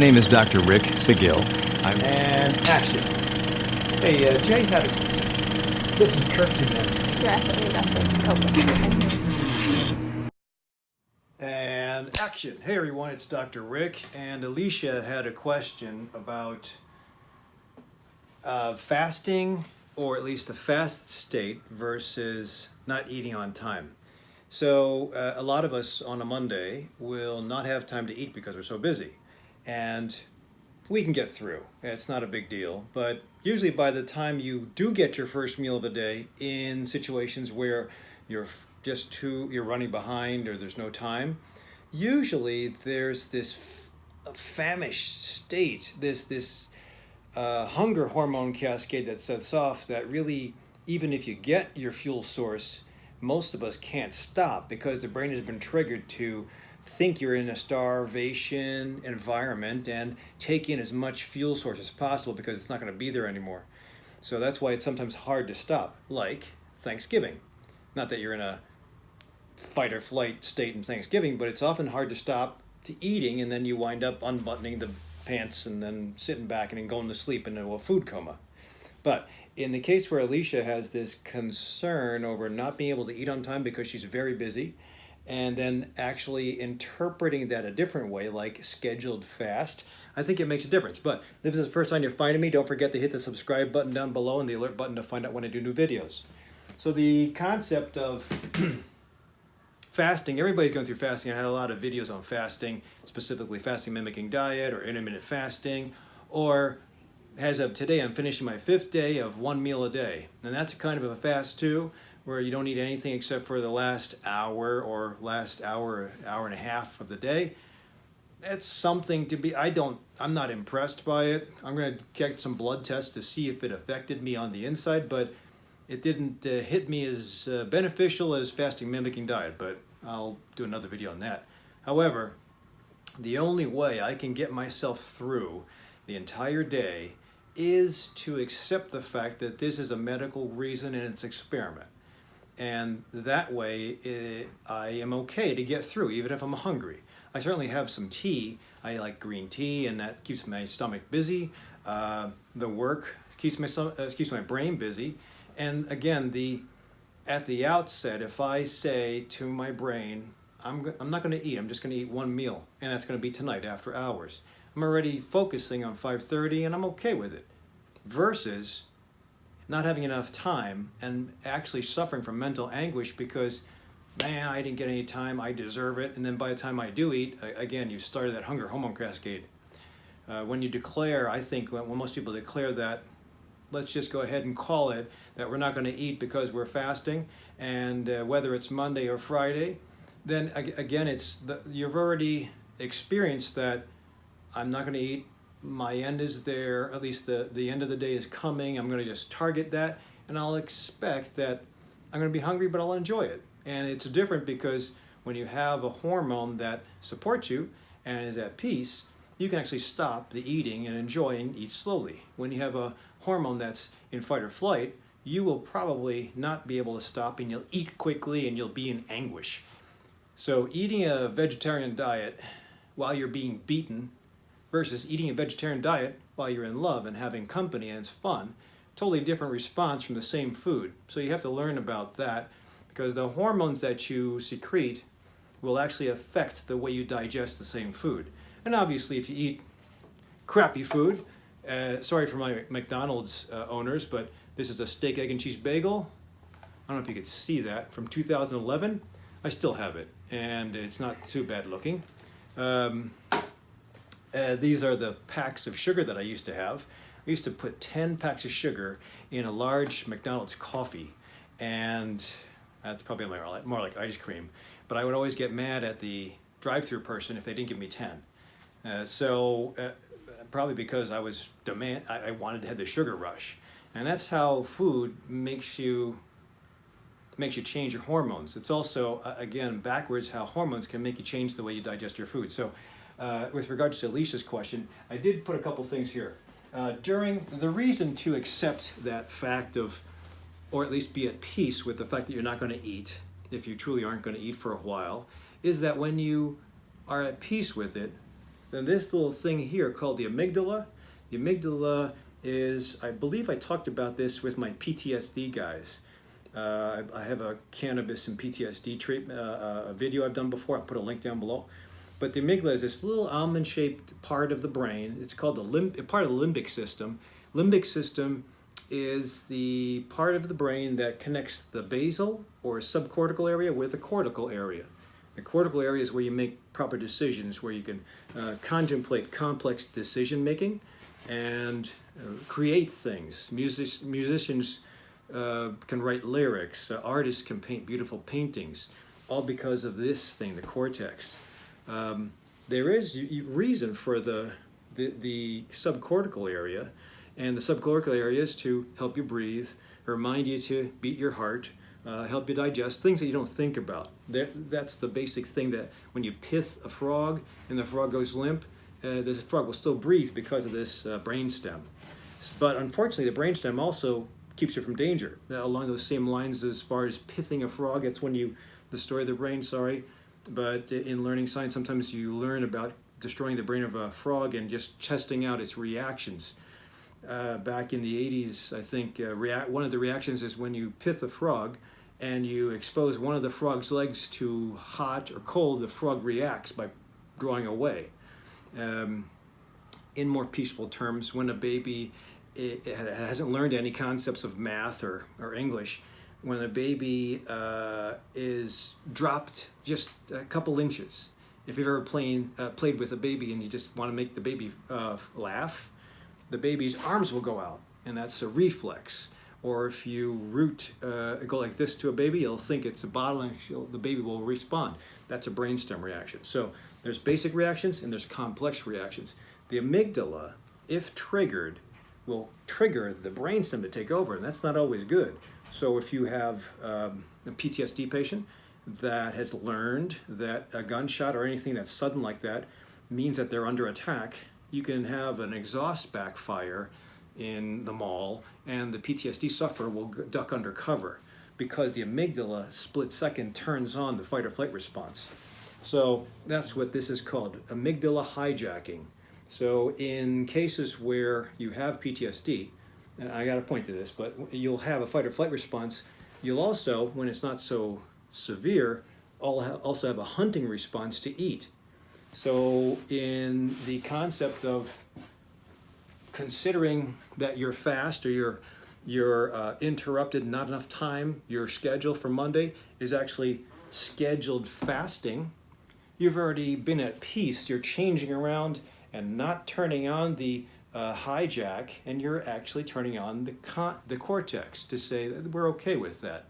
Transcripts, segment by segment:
My name is Dr. Rick Seguil. And action. Hey, Jay had a... This is Kirk And action. Hey everyone, it's Dr. Rick, and Alicia had a question about fasting, or at least a fast state versus not eating on time. So a lot of us on a Monday will not have time to eat because we're so busy. And we can get through. It's not a big deal. But usually by the time you do get your first meal of the day in situations where you're running behind or there's no time, usually there's this famished state, this hunger hormone cascade that sets off that really, even if you get your fuel source, most of us can't stop because the brain has been triggered to think you're in a starvation environment and take in as much fuel source as possible because it's not going to be there anymore. So that's why it's sometimes hard to stop, like Thanksgiving. Not that you're in a fight or flight state in Thanksgiving, but it's often hard to stop to eating, and then you wind up unbuttoning the pants and then sitting back and then going to sleep into a food coma. But in the case where Alicia has this concern over not being able to eat on time because she's very busy, and then actually interpreting that a different way, like scheduled fast, I think it makes a difference. But if this is the first time you're finding me, don't forget to hit the subscribe button down below and the alert button to find out when I do new videos. So the concept of fasting, everybody's going through fasting. I had a lot of videos on fasting, specifically fasting mimicking diet or intermittent fasting, or as of today, I'm finishing my 5th day of 1 meal a day. And that's kind of a fast too, where you don't eat anything except for the last hour or last hour and a half of the day. It's something to be, I'm not impressed by it. I'm going to get some blood tests to see if it affected me on the inside, but it didn't hit me as beneficial as fasting mimicking diet, but I'll do another video on that. However, the only way I can get myself through the entire day is to accept the fact that this is a medical reason and it's an experiment. And that way I am okay to get through, even if I'm hungry. I certainly have some tea. I like green tea, and that keeps my stomach busy. The work keeps my brain busy. And again, at the outset, if I say to my brain, I'm not going to eat, I'm just going to eat 1 meal, and that's going to be tonight after hours. I'm already focusing on 5:30, and I'm okay with it. Versus not having enough time and actually suffering from mental anguish because, man, I didn't get any time, I deserve it. And then by the time I do eat, again, you started that hunger hormone cascade. When you declare, I think when most people declare that, let's just go ahead and call it that we're not going to eat because we're fasting, and whether it's Monday or Friday, then again, you've already experienced that I'm not going to eat. My end is there, at least the end of the day is coming. I'm going to just target that, and I'll expect that I'm going to be hungry, but I'll enjoy it. And it's different because when you have a hormone that supports you and is at peace, you can actually stop the eating and enjoy and eat slowly. When you have a hormone that's in fight or flight, you will probably not be able to stop, and you'll eat quickly and you'll be in anguish. So eating a vegetarian diet while you're being beaten versus eating a vegetarian diet while you're in love and having company and it's fun, totally different response from the same food. So you have to learn about that, because the hormones that you secrete will actually affect the way you digest the same food. And obviously if you eat crappy food, sorry for my McDonald's owners, but this is a steak, egg, and cheese bagel. I don't know if you could see that, from 2011. I still have it, and it's not too bad looking. These are the packs of sugar that I used to have. I used to put 10 packs of sugar in a large McDonald's coffee, and that's probably more like ice cream. But I would always get mad at the drive-through person if they didn't give me 10. Probably because I wanted to have the sugar rush. And that's how food makes you change your hormones. It's also, again, backwards how hormones can make you change the way you digest your food. So with regards to Alicia's question, I did put a couple things here. During the reason to accept that fact of, or at least be at peace with the fact that you're not going to eat, if you truly aren't going to eat for a while, is that when you are at peace with it, Then this little thing here called the amygdala. The amygdala is, I believe I talked about this with my PTSD guys. I have a cannabis and PTSD treatment a video I've done before. I'll put a link down below. But the amygdala is this little almond-shaped part of the brain. It's called part of the limbic system. Limbic system is the part of the brain that connects the basal or subcortical area with the cortical area. The cortical area is where you make proper decisions, where you can contemplate complex decision making and create things. Musicians can write lyrics, artists can paint beautiful paintings, all because of this thing, the cortex. There is reason for the subcortical area, and the subcortical area is to help you breathe, remind you to beat your heart, help you digest, things that you don't think about. That's the basic thing, that when you pith a frog and the frog goes limp, the frog will still breathe because of this brainstem. But unfortunately, the brainstem also keeps you from danger. Along those same lines as far as pithing a frog, that's when you destroy the brain, sorry. But in learning science, sometimes you learn about destroying the brain of a frog and just testing out its reactions. Back in the 80s, I think one of the reactions is when you pith a frog and you expose one of the frog's legs to hot or cold, the frog reacts by drawing away. In more peaceful terms, when a baby hasn't learned any concepts of math or English, when a baby is dropped just a couple inches, if you've ever played with a baby and you just want to make the baby laugh, the baby's arms will go out, and that's a reflex. Or if you go like this to a baby, you'll think it's a bottle and the baby will respond. That's a brainstem reaction. So there's basic reactions and there's complex reactions. The amygdala, if triggered, will trigger the brainstem to take over, and that's not always good. So if you have a PTSD patient that has learned that a gunshot or anything that's sudden like that means that they're under attack, you can have an exhaust backfire in the mall, and the PTSD sufferer will duck under cover because the amygdala split second turns on the fight or flight response. So that's what this is called, amygdala hijacking. So in cases where you have PTSD, and I got to point to this, but you'll have a fight or flight response. You'll also, when it's not so severe, also have a hunting response to eat. So in the concept of considering that you're fast or you're interrupted, not enough time, your schedule for Monday is actually scheduled fasting. You've already been at peace, you're changing around and not turning on the hijack, and you're actually turning on the cortex to say that we're okay with that.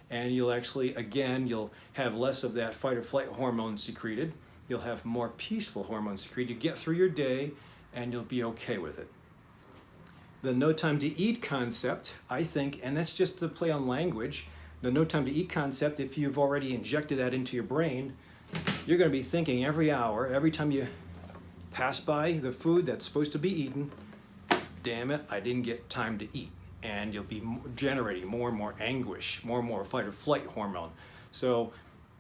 And you'll actually, again, you'll have less of that fight or flight hormone secreted. You'll have more peaceful hormones secreted. You get through your day and you'll be okay with it. The no time to eat concept, I think, and that's just to play on language, the no time to eat concept, if you've already injected that into your brain, you're going to be thinking every hour, every time you pass by the food that's supposed to be eaten, damn it, I didn't get time to eat. And you'll be generating more and more anguish, more and more fight or flight hormone. So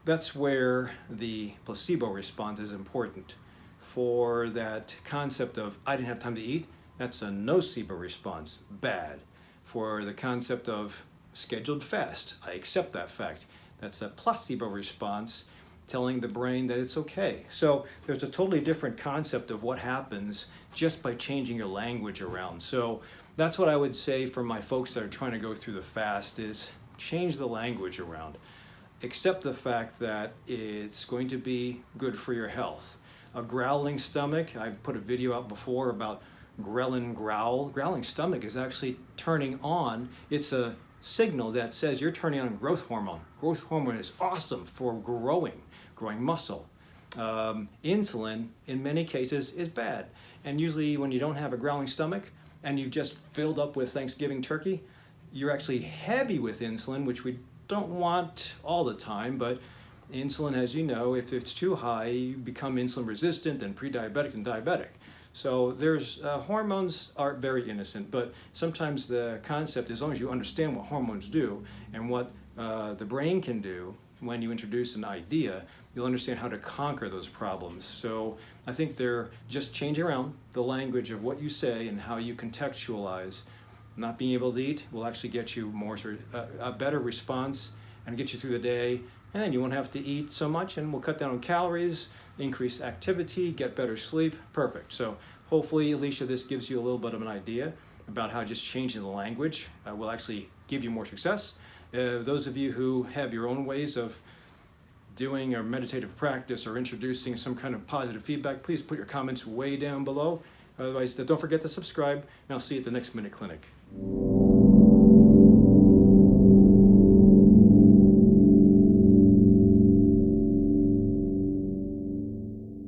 that's where the placebo response is important. For that concept of I didn't have time to eat, that's a nocebo response, bad. For the concept of scheduled fast, I accept that fact. That's a placebo response, telling the brain that it's okay. So there's a totally different concept of what happens just by changing your language around. So that's what I would say for my folks that are trying to go through the fast is change the language around. Accept the fact that it's going to be good for your health. A growling stomach, I've put a video out before about ghrelin growl. Growling stomach is actually turning on, it's a signal that says you're turning on growth hormone. Growth hormone is awesome for growing muscle. Insulin, in many cases, is bad. And usually when you don't have a growling stomach and you just filled up with Thanksgiving turkey, you're actually heavy with insulin, which we don't want all the time, but insulin, as you know, if it's too high, you become insulin resistant and pre-diabetic and diabetic. So there's hormones are very innocent, but sometimes the concept, as long as you understand what hormones do and what the brain can do when you introduce an idea, you'll understand how to conquer those problems. So I think they're just changing around the language of what you say and how you contextualize. Not being able to eat will actually get you a better response and get you through the day, and then you won't have to eat so much, and we'll cut down on calories, increase activity, get better sleep. Perfect. So hopefully, Alicia, this gives you a little bit of an idea about how just changing the language will actually give you more success. Those of you who have your own ways of doing a meditative practice or introducing some kind of positive feedback, please put your comments way down below. Otherwise, don't forget to subscribe, and I'll see you at the next Minute Clinic.